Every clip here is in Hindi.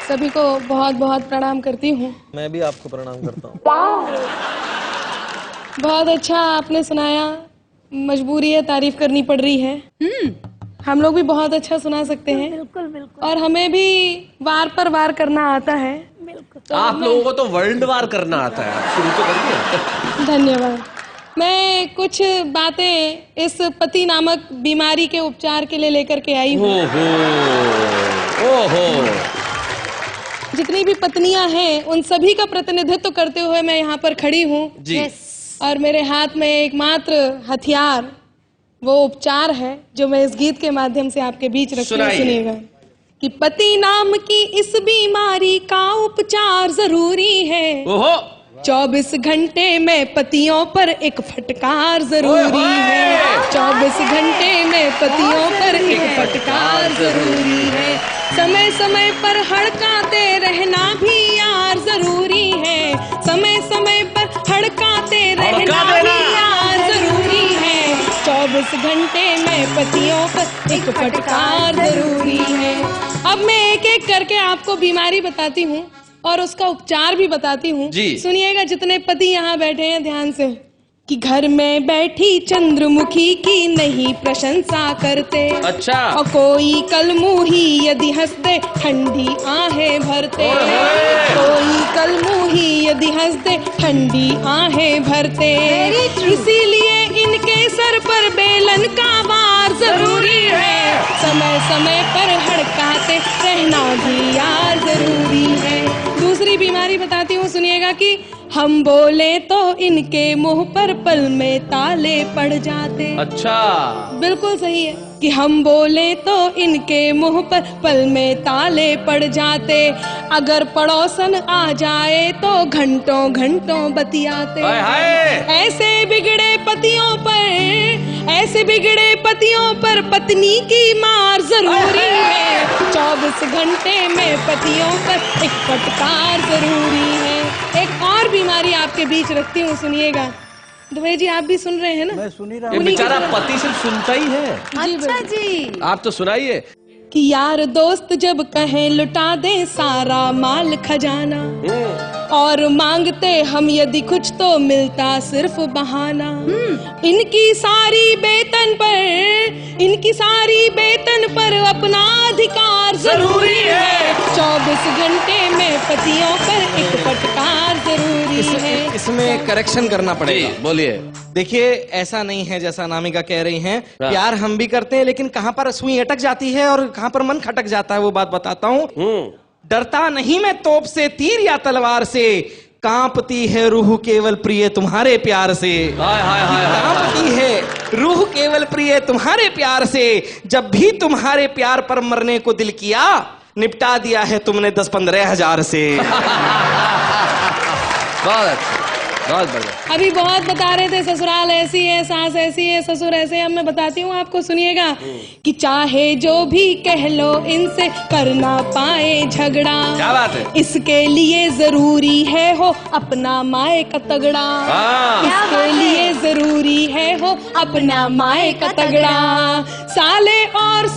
सभी को बहुत बहुत प्रणाम करती हूँ। मैं भी आपको प्रणाम करता हूँ। बहुत अच्छा आपने सुनाया। मजबूरी है, तारीफ करनी पड़ रही है। हम लोग भी बहुत अच्छा सुना सकते हैं। बिल्कुल बिल्कुल। और हमें भी वार पर वार करना आता है। बिल्कुल। तो आप लोगों को तो वर्ल्ड वार करना आता है, आप शुरू तो करिए। धन्यवाद। मैं कुछ बातें इस पति नामक बीमारी के उपचार के लिए लेकर के आई हूँ। ओहो। जितनी भी पत्नियां हैं उन सभी का प्रतिनिधित्व करते हुए मैं यहाँ पर खड़ी हूँ जी। और मेरे हाथ में एकमात्र हथियार वो उपचार है जो मैं इस गीत के माध्यम से आपके बीच रखती हूँ। सुनिएगा कि पति नाम की इस बीमारी का उपचार जरूरी है। ओहो। 24 घंटे में पतियों पर एक फटकार जरूरी है। 24 घंटे में पतियों पर एक फटकार जरूरी है। समय समय पर हड़काते रहना भी यार जरूरी है। समय समय पर हड़काते रहना भी यार जरूरी है। 24 घंटे में पतियों पर एक फटकार जरूरी है। अब मैं एक एक करके आपको बीमारी बताती हूँ और उसका उपचार भी बताती हूँ। सुनिएगा जितने पति यहाँ बैठे हैं ध्यान से कि घर में बैठी चंद्रमुखी की नहीं प्रशंसा करते। अच्छा। और कोई कलमुही यदि हंस दे ठंडी आहें भरते। कोई कलमुही यदि हंस दे ठंडी आहें भरते। इसीलिए इनके सर पर बेलन का वार जरूरी है। समय समय पर हड़काते रहना भी यार जरूरी है। दूसरी बीमारी बताती हूँ, सुनिएगा कि हम बोले तो इनके मुंह पर पल में ताले पड़ जाते। अच्छा। बिल्कुल सही है कि हम बोले तो इनके मुंह पर पल में ताले पड़ जाते। अगर पड़ोसन आ जाए तो घंटों घंटों बतियाते। ऐसे बिगड़े पतियों पर पत्नी की मार जरूरी है। 24 घंटे में पतियों पर एक फटकार जरूरी है। एक और बीमारी आपके बीच रखती हूँ, सुनिएगा। दुबे जी आप भी सुन रहे हैं ना? मैं सुन ही रहा हूँ। ये बेचारा पति सिर्फ सुनता ही है। अच्छा जी। आप तो सुनाइए। कि यार दोस्त जब कहें लुटा दे सारा माल खजाना और मांगते हम यदि कुछ तो मिलता सिर्फ बहाना। इनकी सारी बेतन पर अपना अधिकार जरूरी है। 24 घंटे में पतियों पर एक फटकार जरूरी है। इसमें करेक्शन करना पड़ेगा। बोलिए। देखिए ऐसा नहीं है जैसा अनामिका कह रही हैं। प्यार हम भी करते हैं लेकिन कहाँ पर सुई अटक जाती है और कहाँ पर मन खटक जाता है वो बात बताता हूँ। डरता नहीं मैं तोप से तीर या तलवार से, कांपती है रूह केवल प्रिय तुम्हारे प्यार से। कांपती है रूह केवल प्रिय तुम्हारे प्यार से। जब भी तुम्हारे प्यार पर मरने को दिल किया, निपटा दिया है तुमने 10-15 हजार से। बहुत अच्छा, बहुत बढ़िया। अभी बहुत बता रहे थे ससुराल ऐसी है, सास ऐसी है, ससुर ऐसे। अब मैं बताती हूँ आपको, सुनिएगा कि चाहे जो भी कह लो इनसे कर ना पाए झगड़ा। क्या बात है? इसके लिए जरूरी है हो अपना माए का तगड़ा। इसके लिए जरूरी है हो अपना माए का तगड़ा। साले और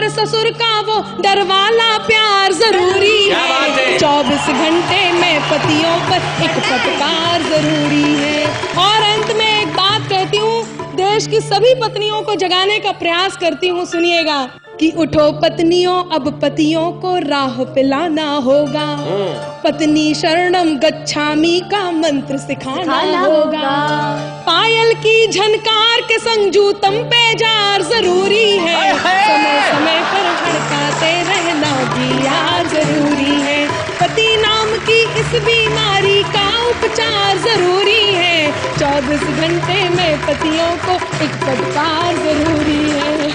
ससुर का वो डर वाला प्यार जरूरी है। 24 घंटे में पतियों पर एक फटकार जरूरी है। और अंत में एक बात कहती हूँ, देश की सभी पत्नियों को जगाने का प्रयास करती हूँ, सुनिएगा कि उठो पत्नियों अब पतियों को राह पे लाना होगा। पत्नी शरणम गच्छामि का मंत्र सिखाना होगा। पायल की झनकार के संग जूतम पे जार जरूरी है। समय समय पर हड़काते रहना भी यार जरूरी है। पति नाम की इस बीमारी का उपचार जरूरी है। 24 घंटे में पतियों को एक फटकार जरूरी है।